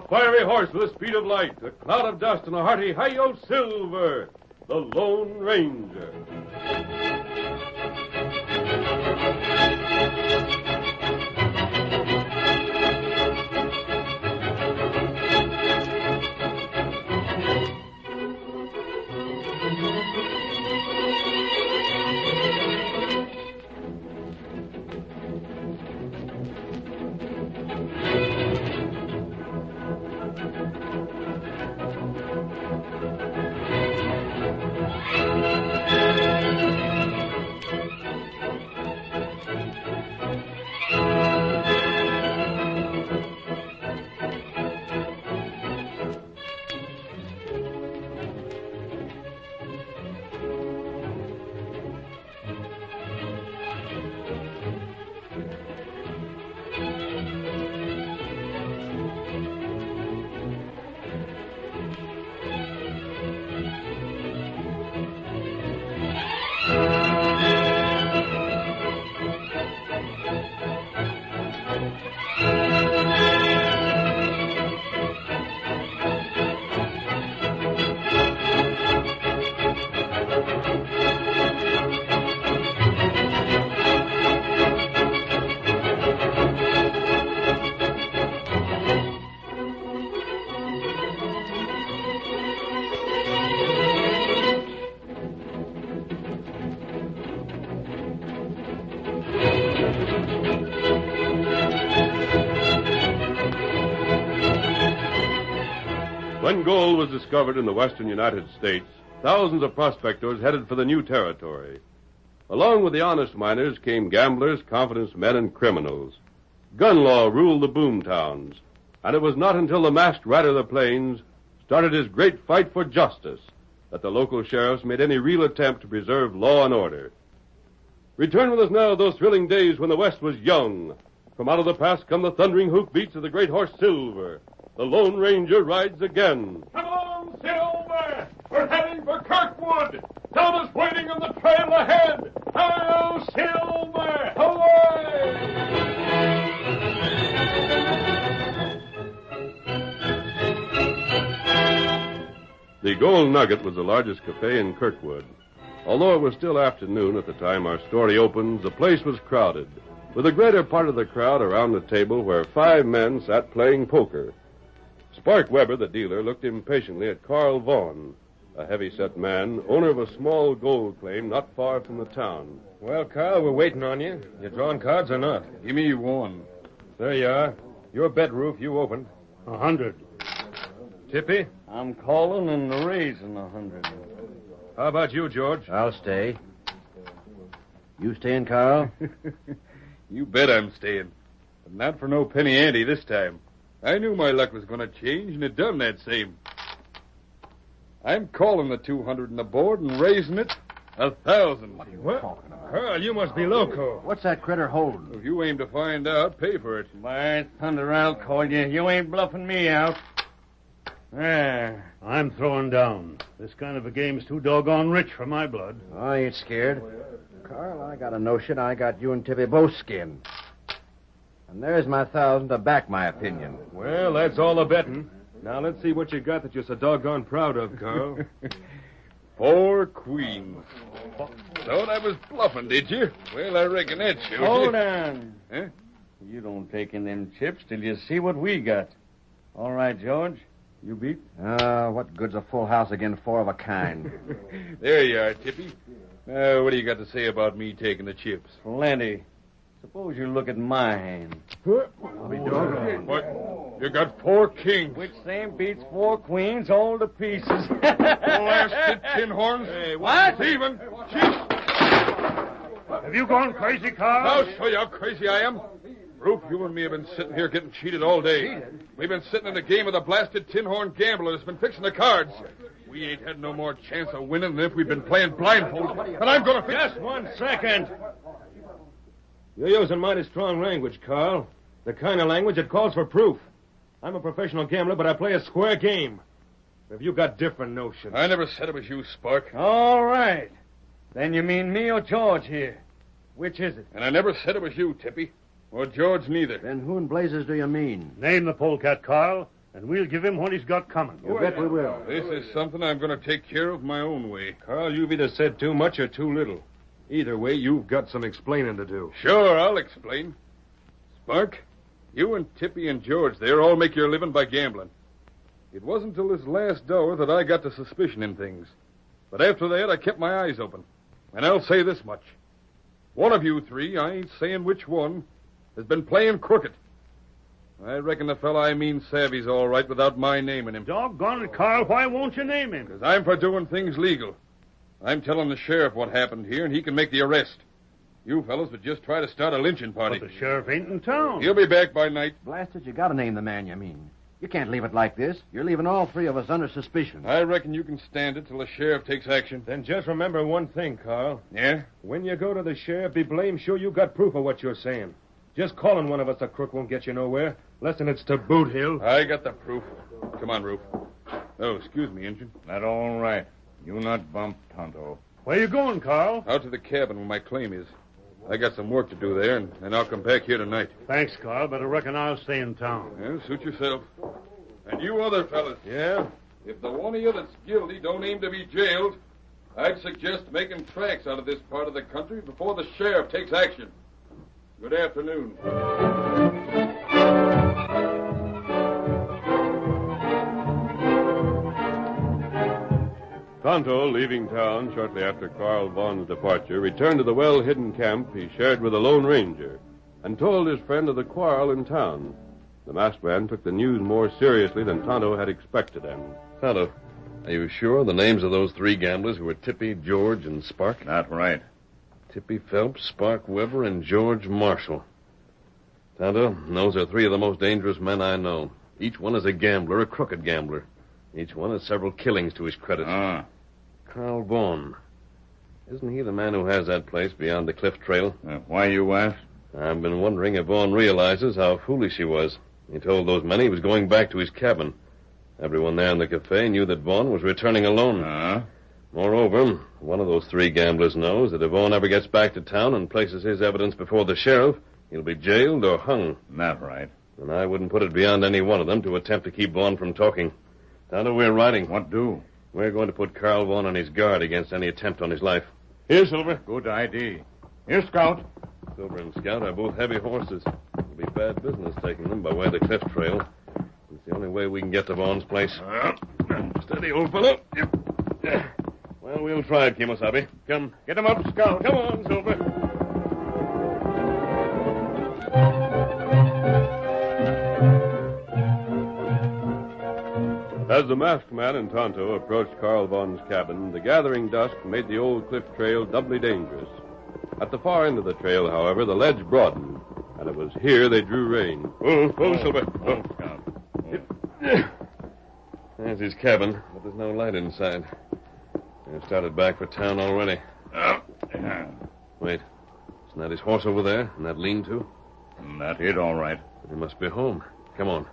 fiery horse with the speed of light, a cloud of dust, and a hearty hi-yo silver, the Lone Ranger. When gold was discovered in the western United States, thousands of prospectors headed for the new territory. Along with the honest miners came gamblers, confidence men, and criminals. Gun law ruled the boom towns, and it was not until the masked rider of the plains started his great fight for justice that the local sheriffs made any real attempt to preserve law and order. Return with us now to those thrilling days when the West was young. From out of the past come the thundering hoofbeats of the great horse Silver. The Lone Ranger rides again. Come on, Silver! We're heading for Kirkwood! Thomas waiting on the trail ahead! Hello, Silver! Away! The Gold Nugget was the largest cafe in Kirkwood. Although it was still afternoon at the time our story opens, the place was crowded, with the greater part of the crowd around the table where 5 men sat playing poker. Spark Weber, the dealer, looked impatiently at Carl Vaughn, a heavy-set man, owner of a small gold claim not far from the town. Well, Carl, we're waiting on you. You drawing cards or not? Give me one. There you are. Your bet, Roof, you opened. 100. Tippy? I'm calling and raising 100. How about you, George? I'll stay. You staying, Carl? You bet I'm staying. But not for no penny ante this time. I knew my luck was going to change, and it done that same. I'm calling the 200 on the board and raising it 1,000. What? Carl, you must be loco. What's that critter holding? If you aim to find out, pay for it. By thunder, I'll call you. You ain't bluffing me out. There. I'm throwing down. This kind of a game's too doggone rich for my blood. I ain't scared. Carl, I got a notion I got you and Tippy both skinned. And there's my 1,000 to back my opinion. Well, that's all the betting. Now, let's see what you got that you're so doggone proud of, Carl. 4 queens. Thought I was bluffing, did you? Well, I reckon that shows you. Hold on. Huh? You don't take in them chips till you see what we got. All right, George. You beat? What good's a full house against 4 of a kind? There you are, Tippy. Now, what do you got to say about me taking the chips? Plenty. Suppose you look at my hand. What? You got 4 kings. Which same beats 4 queens all to pieces. Blasted tin horns. Hey, what? Stephen. Have you gone crazy, Carl? I'll show you how crazy I am. Roof, you and me have been sitting here getting cheated all day. Cheated? We've been sitting in a game with a blasted tin horn gambler that's been fixing the cards. We ain't had no more chance of winning than if we'd been playing blindfold. And I'm going to fix... Just 1 second. You're using mighty strong language, Carl. The kind of language that calls for proof. I'm a professional gambler, but I play a square game. Have you got different notions? I never said it was you, Spark. All right. Then you mean me or George here? Which is it? And I never said it was you, Tippy. Or George neither. Then who in blazes do you mean? Name the polecat, Carl. and we'll give him what he's got coming. You bet we will. This is something I'm going to take care of my own way. Carl, you've either said too much or too little. Either way, you've got some explaining to do. Sure, I'll explain. Spark, you and Tippy and George there all make your living by gambling. It wasn't till this last hour that I got to suspicioning things. But after that, I kept my eyes open. And I'll say this much. One of you three, I ain't saying which one, has been playing crooked. I reckon the fella I mean savvy's all right without my naming him. Doggone it, Carl. Why won't you name him? Because I'm for doing things legal. I'm telling the sheriff what happened here, and he can make the arrest. You fellas would just try to start a lynching party. But the sheriff ain't in town. He'll be back by night. Blasted, you gotta name the man you mean. You can't leave it like this. You're leaving all three of us under suspicion. I reckon you can stand it till the sheriff takes action. Then just remember one thing, Carl. Yeah? When you go to the sheriff, be blamed sure you got proof of what you're saying. Just calling one of us a crook won't get you nowhere. Less than it's to Boot Hill. I got the proof. Come on, Roof. Oh, excuse me, Injun. That all right. You not bump Tonto. Where you going, Carl? Out to the cabin where my claim is. I got some work to do there, and I'll come back here tonight. Thanks, Carl, but I reckon I'll stay in town. Yeah, suit yourself. And you other fellas. Yeah? If the one of you that's guilty don't aim to be jailed, I'd suggest making tracks out of this part of the country before the sheriff takes action. Good afternoon. Tonto, leaving town shortly after Carl Vaughn's departure, returned to the well-hidden camp he shared with the Lone Ranger and told his friend of the quarrel in town. The masked man took the news more seriously than Tonto had expected him. Tonto, are you sure the names of those three gamblers who were Tippy, George, and Spark? Not right. Tippy Phelps, Spark Weber, and George Marshall. Tonto, those are three of the most dangerous men I know. Each one is a gambler, a crooked gambler. Each one has several killings to his credit. Carl Vaughn. Isn't he the man who has that place beyond the cliff trail? Why you ask? I've been wondering if Vaughn realizes how foolish he was. He told those men he was going back to his cabin. Everyone there in the cafe knew that Vaughn was returning alone. Moreover, one of those three gamblers knows that if Vaughn ever gets back to town and places his evidence before the sheriff, he'll be jailed or hung. Not right. And I wouldn't put it beyond any one of them to attempt to keep Vaughn from talking. Tonto, we're riding. What do? We're going to put Carl Vaughn on his guard against any attempt on his life. Here, Silver. Good idea. Here, Scout. Silver and Scout are both heavy horses. It'll be bad business taking them by way of the cliff trail. It's the only way we can get to Vaughn's place. Steady, old fellow. Well, we'll try it, Kimosabe. Come, get him up, Scout. Come on, Silver. As the masked man and Tonto approached Carl Vaughn's cabin, the gathering dusk made the old cliff trail doubly dangerous. At the far end of the trail, however, the ledge broadened, and it was here they drew rein. Oh, Silver. Oh, Scout. There's his cabin, but there's no light inside. They've started back for town already. Wait. Isn't that his horse over there, and that lean-to? That's it, all right. He must be home. Come on.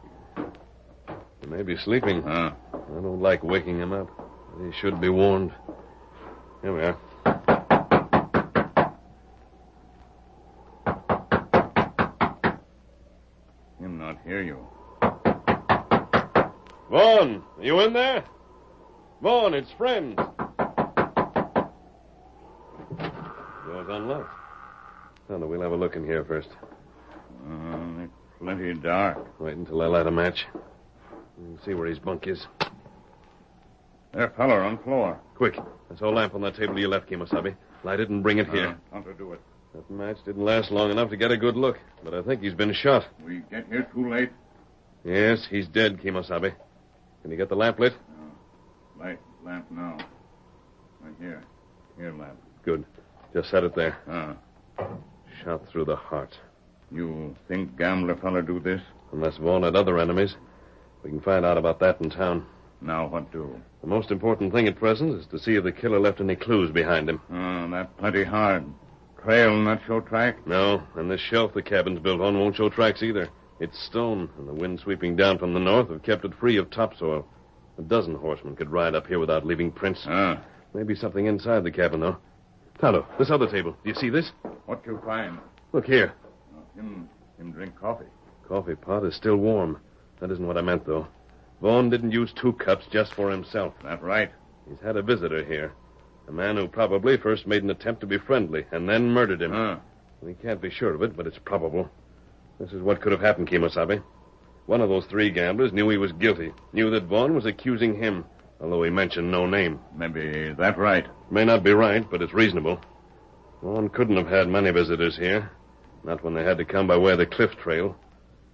He may be sleeping. I don't like waking him up. But he should be warned. Here we are. He'll not hear you. Vaughn, are you in there? Vaughn, it's friends. Door's unlocked. Tonto, we'll have a look in here first. It's plenty dark. Wait until I light a match. We'll see where his bunk is. There, feller on floor. Quick. I saw a lamp on that table you left, Kimosabe. Light it and bring it here. Tonto, do it. That match didn't last long enough to get a good look, but I think he's been shot. We get here too late. Yes, he's dead, Kimosabe. Can you get the lamp lit? Light lamp now. Right here. Here, lamp. Good. Just set it there. Shot through the heart. You think gambler fella do this? Unless Vaughn had other enemies. We can find out about that in town. Now what do? The most important thing at present is to see if the killer left any clues behind him. That's plenty hard. Trail not show track? No, and this shelf the cabin's built on won't show tracks either. It's stone, and the wind sweeping down from the north have kept it free of topsoil. A dozen horsemen could ride up here without leaving prints. Maybe something inside the cabin, though. Tonto, this other table. Do you see this? What you find? Look here. Him drink coffee. Coffee pot is still warm. That isn't what I meant, though. Vaughn didn't use 2 cups just for himself. That right? He's had a visitor here. A man who probably first made an attempt to be friendly and then murdered him. We can't be sure of it, but it's probable. This is what could have happened, Kemosabe. One of those 3 gamblers knew he was guilty, knew that Vaughn was accusing him, although he mentioned no name. Maybe that right. It may not be right, but it's reasonable. Vaughn couldn't have had many visitors here, not when they had to come by way of the cliff trail.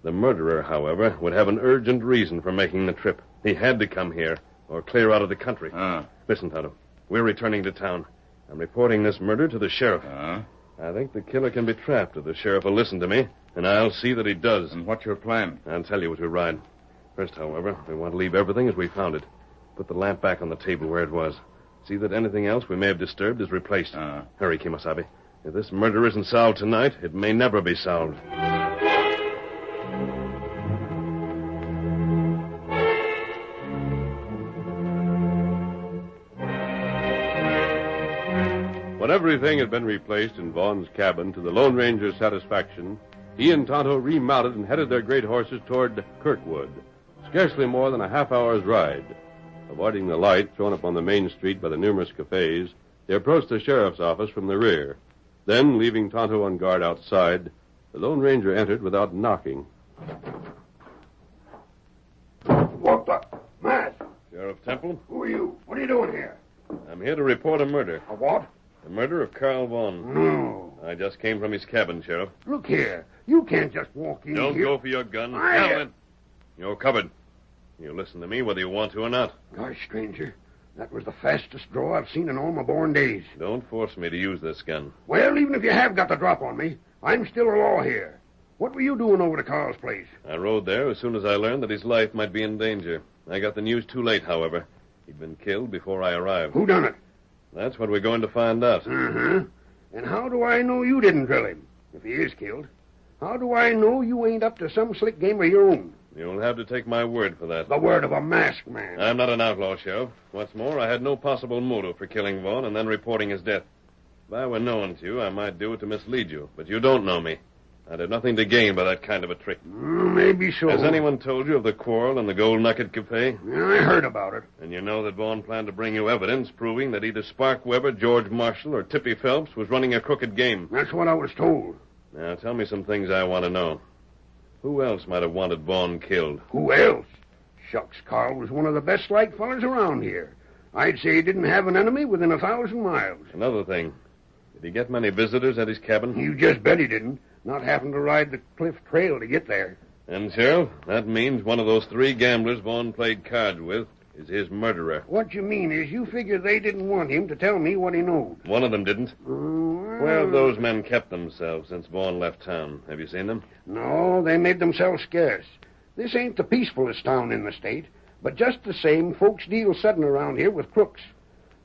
The murderer, however, would have an urgent reason for making the trip. He had to come here, or clear out of the country. Listen, Tonto. We're returning to town. I'm reporting this murder to the sheriff. I think the killer can be trapped if the sheriff will listen to me, and I'll see that he does. And what's your plan? I'll tell you as we ride. First, however, we want to leave everything as we found it. Put the lamp back on the table where it was. See that anything else we may have disturbed is replaced. Hurry, Kemosabe. If this murder isn't solved tonight, it may never be solved. When everything had been replaced in Vaughn's cabin to the Lone Ranger's satisfaction, he and Tonto remounted and headed their great horses toward Kirkwood, scarcely more than a half-hour's ride. Avoiding the light thrown up on the main street by the numerous cafes, they approached the sheriff's office from the rear. Then, leaving Tonto on guard outside, the Lone Ranger entered without knocking. What the? Matt! Sheriff Temple? Who are you? What are you doing here? I'm here to report a murder. A what? The murder of Carl Vaughn. No. I just came from his cabin, Sheriff. Look here. You can't just walk in Don't here. go for your gun. I- Now then. You're covered. You listen to me whether you want to or not. Gosh, stranger, that was the fastest draw I've seen in all my born days. Don't force me to use this gun. Well, even if you have got the drop on me, I'm still a law here. What were you doing over to Carl's place? I rode there as soon as I learned that his life might be in danger. I got the news too late, however. He'd been killed before I arrived. Who done it? That's what we're going to find out. Uh-huh. And how do I know you didn't drill him, if he is killed? How do I know you ain't up to some slick game of your own? You'll have to take my word for that. The word of a masked man. I'm not an outlaw, Sheriff. What's more, I had no possible motive for killing Vaughn and then reporting his death. If I were known to you, I might do it to mislead you. But you don't know me. I'd have nothing to gain by that kind of a trick. Maybe so. Has anyone told you of the quarrel in the Gold Nugget Cafe? Yeah, I heard about it. And you know that Vaughn planned to bring you evidence proving that either Spark Weber, George Marshall, or Tippy Phelps was running a crooked game. That's what I was told. Now, tell me some things I want to know. Who else might have wanted Vaughn killed? Who else? Shucks, Carl was one of the best liked fellas around here. I'd say he didn't have an enemy within 1,000 miles. Another thing. Did he get many visitors at his cabin? You just bet he didn't, not having to ride the cliff trail to get there. And, Sheriff, that means one of those 3 gamblers Vaughn played cards with is his murderer. What you mean is you figure they didn't want him to tell me what he knows. One of them didn't. Where have those men kept themselves since Vaughn left town? Have you seen them? No, they made themselves scarce. This ain't the peacefulest town in the state, but just the same, folks deal sudden around here with crooks.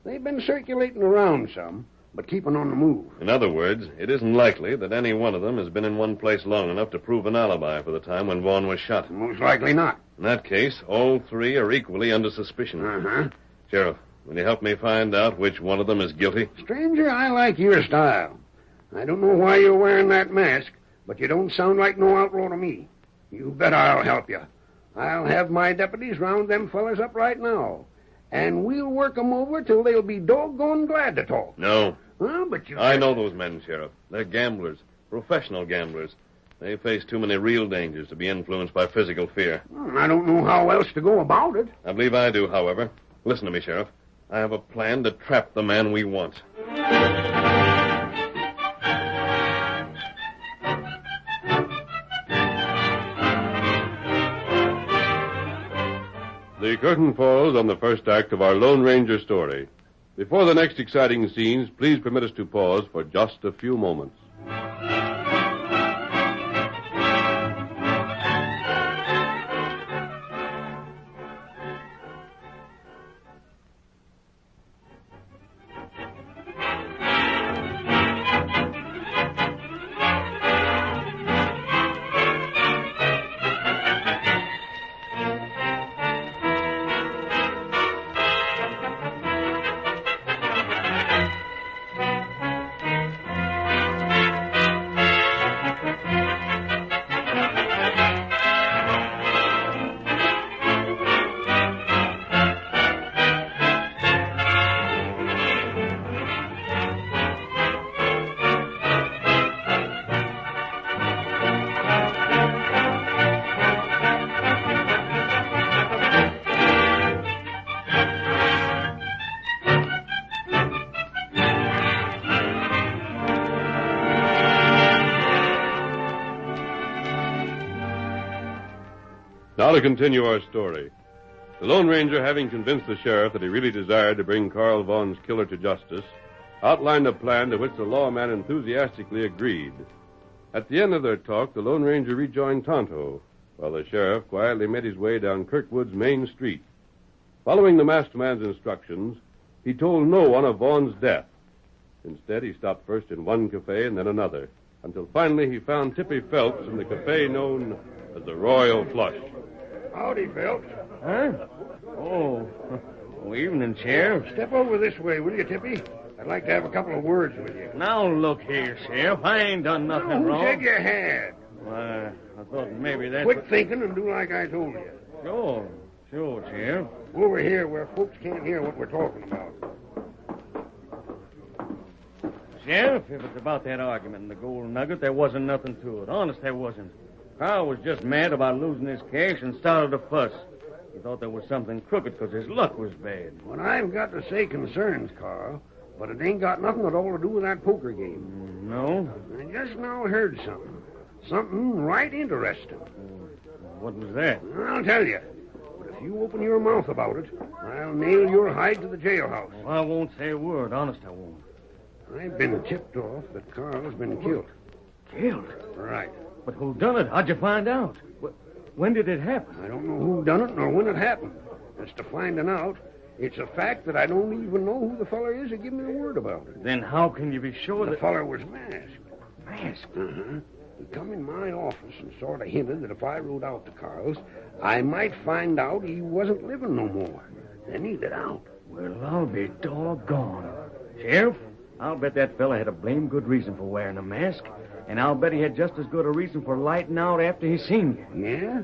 They've been circulating around some, but keeping on the move. In other words, it isn't likely that any one of them has been in one place long enough to prove an alibi for the time when Vaughn was shot. Most likely not. In that case, all 3 are equally under suspicion. Uh-huh. Sheriff, will you help me find out which one of them is guilty? Stranger, I like your style. I don't know why you're wearing that mask, but you don't sound like no outlaw to me. You bet I'll help you. I'll have my deputies round them fellas up right now, and we'll work 'em over till they'll be doggone glad to talk. No. Well, but you... I know those men, Sheriff. They're gamblers, professional gamblers. They face too many real dangers to be influenced by physical fear. I don't know how else to go about it. I believe I do, however. Listen to me, Sheriff. I have a plan to trap the man we want. The curtain falls on the first act of our Lone Ranger story. Before the next exciting scenes, please permit us to pause for just a few moments. Now to continue our story. The Lone Ranger, having convinced the sheriff that he really desired to bring Carl Vaughn's killer to justice, outlined a plan to which the lawman enthusiastically agreed. At the end of their talk, the Lone Ranger rejoined Tonto, while the sheriff quietly made his way down Kirkwood's main street. Following the masked man's instructions, he told no one of Vaughn's death. Instead, he stopped first in one cafe and then another, until finally he found Tippy Phelps in the cafe known as the Royal Flush. Howdy, Phelps. Huh? Oh, evening, Sheriff. Step over this way, will you, Tippy? I'd like to have a couple of words with you. Now, look here, Sheriff. I ain't done nothing Who wrong. said you had? Why, I thought maybe that's... Quit thinking and do like I told you. Sure, Sheriff. Over here where folks can't hear what we're talking about. Sheriff, if it's about that argument in the gold nugget, there wasn't nothing to it. Honest, there wasn't. Carl was just mad about losing his cash and started a fuss. He thought there was something crooked because his luck was bad. What I've got to say concerns, Carl, but it ain't got nothing at all to do with that poker game. No? I just now heard something. Something right interesting. What was that? I'll tell you. But if you open your mouth about it, I'll nail your hide to the jailhouse. Well, I won't say a word. Honest, I won't. I've been tipped off that Carl's been killed. Killed? Right. But who done it? How'd you find out? When did it happen? I don't know who done it nor when it happened. As to finding out, it's a fact that I don't even know who the feller is that give me the word about it. Then how can you be sure The that... feller was masked. Masked? Uh-huh. He come in my office and sort of hinted that if I rode out to Carl's, I might find out he wasn't living no more. Then he'd get out. Well, I'll be doggone. Sheriff, I'll bet that fella had a blame good reason for wearing a mask. And I'll bet he had just as good a reason for lighting out after he seen you. Yeah?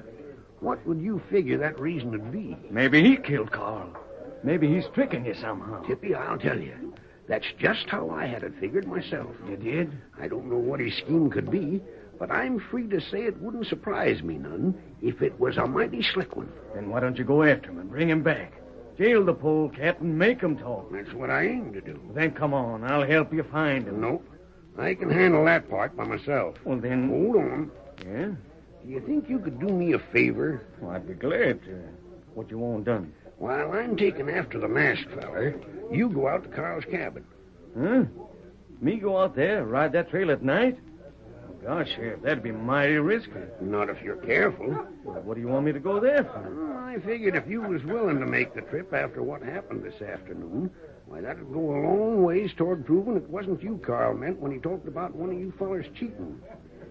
What would you figure that reason would be? Maybe he killed Carl. Maybe he's tricking you somehow. Tippy, I'll tell you. That's just how I had it figured myself. You did? I don't know what his scheme could be, but I'm free to say it wouldn't surprise me none if it was a mighty slick one. Then why don't you go after him and bring him back? Jail the polecat and make him talk. That's what I aim to do. Then come on. I'll help you find him. Nope. I can handle that part by myself. Well, then... Hold on. Yeah? Do you think you could do me a favor? Well, I'd be glad to. What you want done? While I'm taking after the masked feller, you go out to Carl's cabin. Huh? Me go out there, ride that trail at night? Oh, gosh, Sheriff, that'd be mighty risky. Not if you're careful. Well, what do you want me to go there for? Well, I figured if you was willing to make the trip after what happened this afternoon, why, that'd go a long ways toward proving it wasn't you Carl meant when he talked about one of you fellers cheating.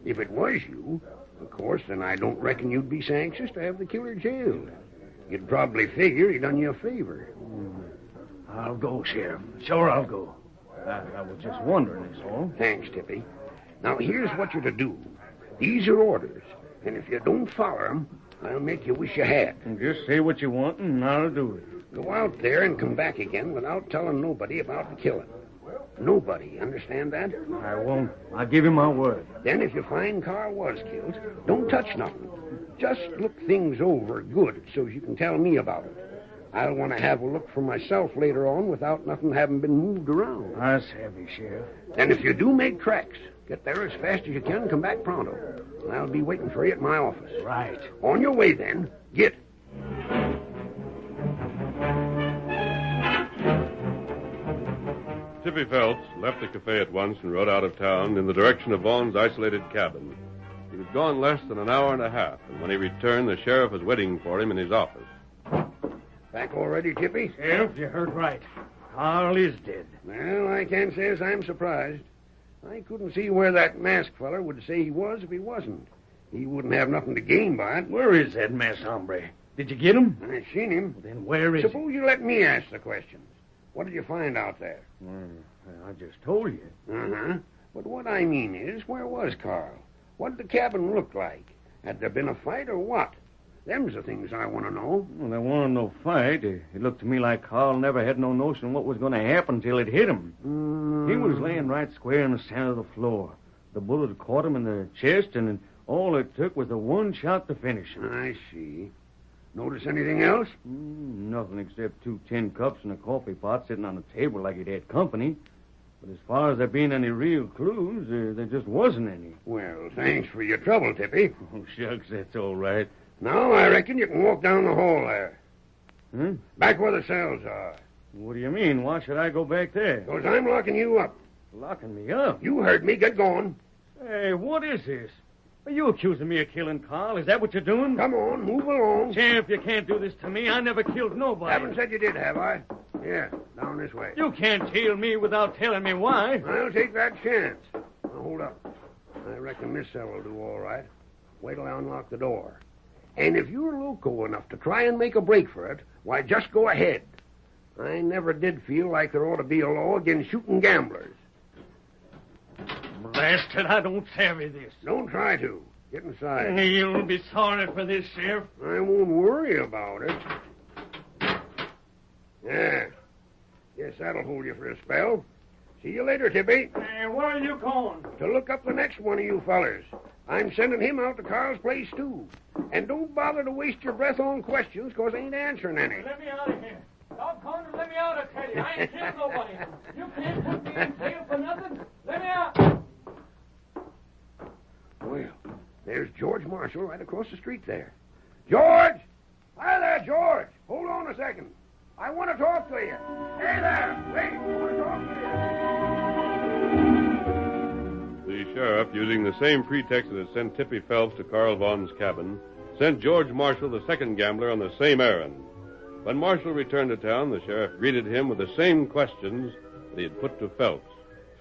If it was you, of course, then I don't reckon you'd be so anxious to have the killer jailed. You'd probably figure he done you a favor. I'll go, Sheriff. Sure, I'll go. I was just wondering, is all. Thanks, Tippy. Now, here's what you're to do. These are orders, and if you don't follow them, I'll make you wish you had. Just say what you want, and I'll do it. Go out there and come back again without telling nobody about the killing. Nobody, understand that? I won't. I'll give you my word. Then if you find Carl was killed, don't touch nothing. Just look things over good so you can tell me about it. I'll want to have a look for myself later on without nothing having been moved around. That's heavy, Sheriff. And if you do make tracks, get there as fast as you can and come back pronto. I'll be waiting for you at my office. Right. On your way, then. Get. Tippy Phelps left the cafe at once and rode out of town in the direction of Vaughn's isolated cabin. He was gone less than an hour and a half, and when he returned, the sheriff was waiting for him in his office. Back already, Tippy? Sheriff, you heard right. Carl is dead. Well, I can't say as I'm surprised. I couldn't see where that masked feller would say he was if he wasn't. He wouldn't have nothing to gain by it. Where is that masked hombre? Did you get him? I seen him. Then where is Suppose you let me ask the questions. What did you find out there? he? I just told you. Uh-huh. But what I mean is, where was Carl? What did the cabin look like? Had there been a fight or what? Them's the things I want to know. Well, there wasn't no fight. It looked to me like Carl never had no notion what was going to happen till it hit him. He was laying right square in the center of the floor. The bullet caught him in the chest, and all it took was the one shot to finish him. I see. Notice anything else? Nothing except 2 tin cups and a coffee pot sitting on the table like he'd had company. But as far as there being any real clues, there just wasn't any. Well, thanks for your trouble, Tippy. Oh, shucks, that's all right. Now I reckon you can walk down the hall there. Hmm? Back where the cells are. What do you mean? Why should I go back there? Because I'm locking you up. Locking me up? You heard me. Get going. Hey, what is this? Are you accusing me of killing Carl? Is that what you're doing? Come on, move along. Sheriff, you can't do this to me. I never killed nobody. Haven't said you did, have I? Here, down this way. You can't tail me without telling me why. I'll take that chance. Now, hold up. I reckon this cell will do all right. Wait till I unlock the door. And if you're loco enough to try and make a break for it, why, just go ahead. I never did feel like there ought to be a law against shooting gamblers. Blasted, I don't savvy this. Don't try to. Get inside. You'll be sorry for this, Sheriff. I won't worry about it. Yeah. Guess that'll hold you for a spell. See you later, Tippy. Hey, where are you going? To look up the next one of you fellers. I'm sending him out to Carl's place, too. And don't bother to waste your breath on questions, because I ain't answering any. Let me out of here. Doggone it, let me out, I tell you. I ain't killed nobody. You can't put me in jail for nothing. Let me out. Well, there's George Marshall right across the street there. George! Hi there, George. Hold on a second. I want to talk to you. Hey there. Wait, I want to talk to you. The sheriff, using the same pretext that had sent Tippy Phelps to Carl Vaughn's cabin, sent George Marshall, the second gambler, on the same errand. When Marshall returned to town, the sheriff greeted him with the same questions that he had put to Phelps.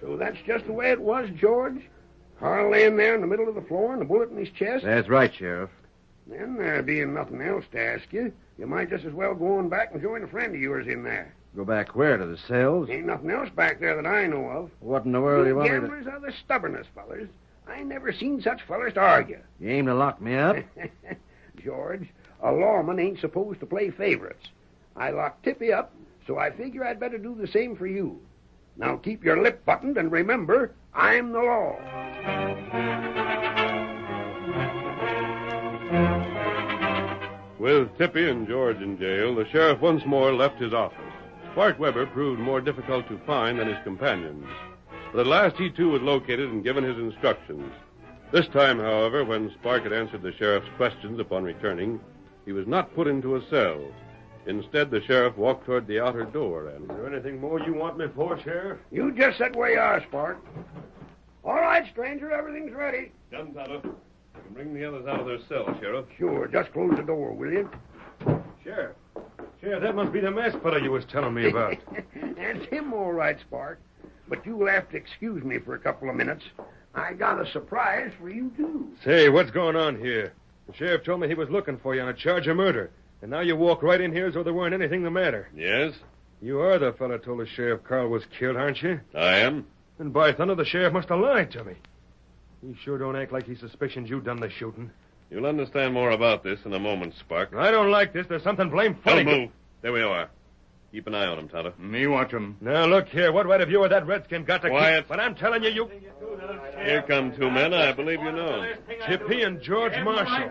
So that's just the way it was, George? Carl laying there in the middle of the floor and a bullet in his chest? That's right, Sheriff. Then, there being nothing else to ask you, you might just as well go on back and join a friend of yours in there. Go back where? To the cells? Ain't nothing else back there that I know of. What in the world do you want me to... Gamblers are the stubbornest fellers. I never seen such fellers to argue. You aim to lock me up? George, a lawman ain't supposed to play favorites. I locked Tippy up, so I figure I'd better do the same for you. Now keep your lip buttoned and remember, I'm the law. With Tippy and George in jail, the sheriff once more left his office. Spark Weber proved more difficult to find than his companions. But at last he too was located and given his instructions. This time, however, when Spark had answered the sheriff's questions upon returning, he was not put into a cell. Instead, the sheriff walked toward the outer door and... Is there anything more you want me for, Sheriff? You just sit where you are, Spark. All right, stranger, everything's ready. Done, Tonto. You can bring the others out of their cell, Sheriff. Sure, just close the door, will you? Sheriff, that must be the masked fellow you was telling me about. That's him, all right, Spark. But you'll have to excuse me for a couple of minutes. I got a surprise for you, too. Say, what's going on here? The sheriff told me he was looking for you on a charge of murder. And now you walk right in here as though there weren't anything the matter. Yes, You are the fellow told the sheriff Carl was killed, aren't you? I am. And by thunder, the sheriff must have lied to me. He sure don't act like he suspicions you done the shooting. You'll understand more about this in a moment, Spark. I don't like this. There's something blame funny. Don't move. There we are. Keep an eye on him, Tonto. Me watch him. Now, look here. What right have you or that redskin got to Quiet. keep... But I'm telling you, Here come two men I believe you know. Tippy and George Marshall.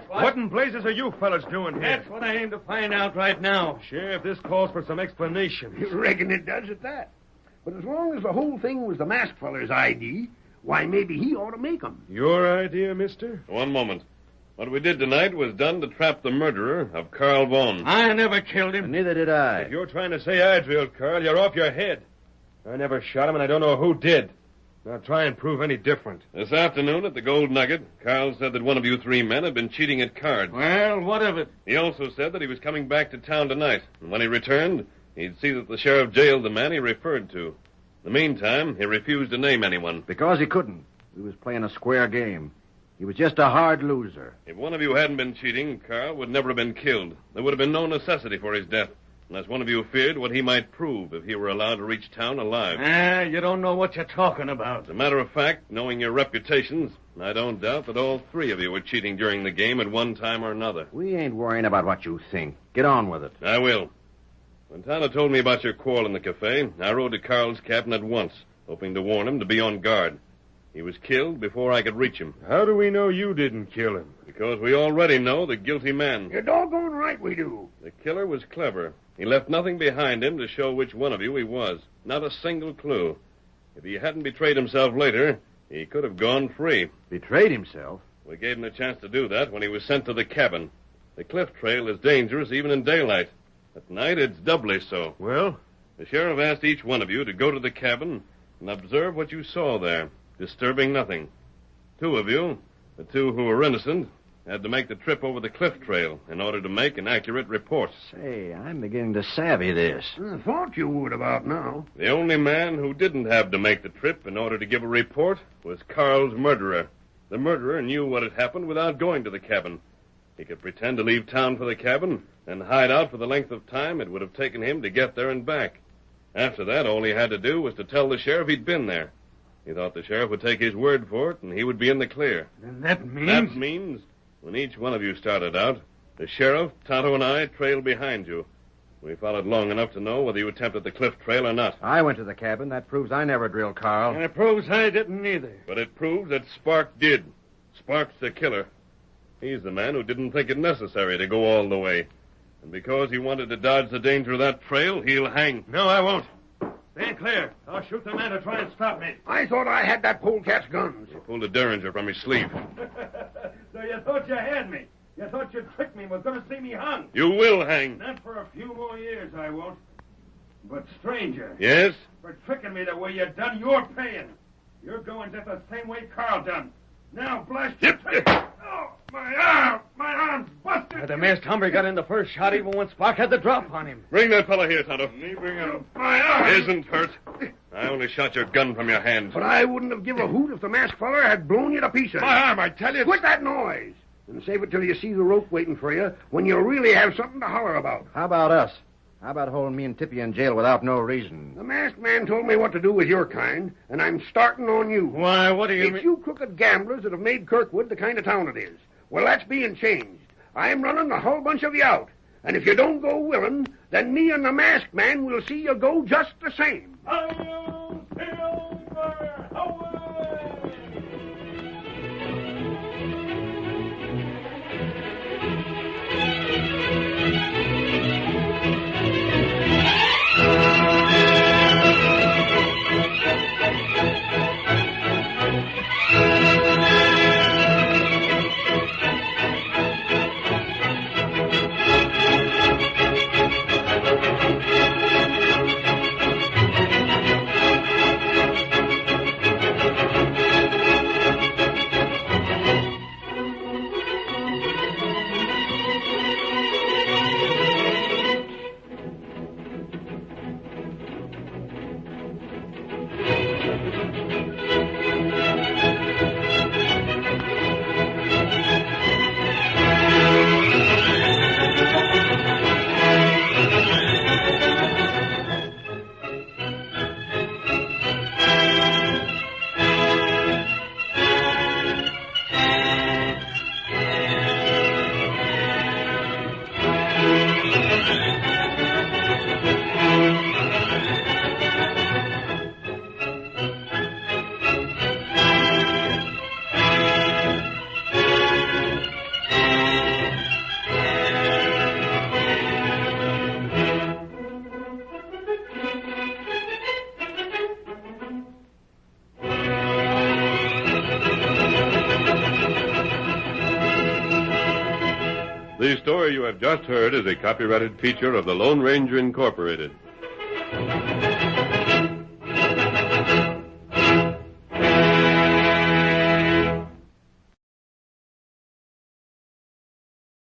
What in blazes are you fellas doing here? That's what I aim to find out right now. Sheriff, this calls for some explanation. You reckon it does at that? But as long as the whole thing was the masked feller's ID, why, maybe he ought to make 'em. Your idea, mister? One moment. What we did tonight was done to trap the murderer of Carl Vaughan. I never killed him. Neither did I. If you're trying to say I drilled Carl, you're off your head. I never shot him, and I don't know who did. Now try and prove any different. This afternoon at the Gold Nugget, Carl said that one of you three men had been cheating at cards. Well, what of it? He also said that he was coming back to town tonight, and when he returned, he'd see that the sheriff jailed the man he referred to. In the meantime, he refused to name anyone. Because he couldn't. He was playing a square game. He was just a hard loser. If one of you hadn't been cheating, Carl would never have been killed. There would have been no necessity for his death, unless one of you feared what he might prove if he were allowed to reach town alive. You don't know what you're talking about. As a matter of fact, knowing your reputations, I don't doubt that all three of you were cheating during the game at one time or another. We ain't worrying about what you think. Get on with it. I will. When Tonto told me about your quarrel in the cafe, I rode to Carl's cabin at once, hoping to warn him to be on guard. He was killed before I could reach him. How do we know you didn't kill him? Because we already know the guilty man. You're doggone right we do. The killer was clever. He left nothing behind him to show which one of you he was. Not a single clue. If he hadn't betrayed himself later, he could have gone free. Betrayed himself? We gave him a chance to do that when he was sent to the cabin. The cliff trail is dangerous even in daylight. At night, it's doubly so. Well? The sheriff asked each one of you to go to the cabin and observe what you saw there, disturbing nothing. 2 of you, the 2 who were innocent, had to make the trip over the cliff trail in order to make an accurate report. Say, I'm beginning to savvy this. I thought you would about now. The only man who didn't have to make the trip in order to give a report was Carl's murderer. The murderer knew what had happened without going to the cabin. He could pretend to leave town for the cabin and hide out for the length of time it would have taken him to get there and back. After that, all he had to do was to tell the sheriff he'd been there. He thought the sheriff would take his word for it, and he would be in the clear. And that means... That means, when each one of you started out, the sheriff, Tonto, and I trailed behind you. We followed long enough to know whether you attempted the cliff trail or not. I went to the cabin. That proves I never drilled Carl. And it proves I didn't either. But it proves that Spark did. Spark's the killer. He's the man who didn't think it necessary to go all the way. And because he wanted to dodge the danger of that trail, he'll hang. No, I won't. Stand clear. I'll shoot the man to try and stop me. I thought I had that polecat's guns. He pulled a derringer from his sleeve. So you thought you had me. You thought you'd trick me and was going to see me hung. You will hang. Not for a few more years, I won't. But, stranger. Yes? For tricking me the way you done, you're paying. You're going just the same way Carl done. Now, blast you. Oh, my arm! My arm's busted! The masked hombre got in the first shot even when Spark had the drop on him. Bring that fellow here, Tonto. Me bring him. My arm! Isn't hurt. I only shot your gun from your hand. But I wouldn't have given a hoot if the masked feller had blown you to pieces. My arm, I tell you. Quit that noise. And save it till you see the rope waiting for you when you'll really have something to holler about. How about us? How about holding me and Tippy in jail without no reason? The masked man told me what to do with your kind, and I'm starting on you. Why, what do you It's mean? you crooked gamblers that have made Kirkwood the kind of town it is. Well, that's being changed. I'm running the whole bunch of you out. And if you don't go willing, then me and the masked man will see you go just the same. The story you have just heard is a copyrighted feature of the Lone Ranger Incorporated.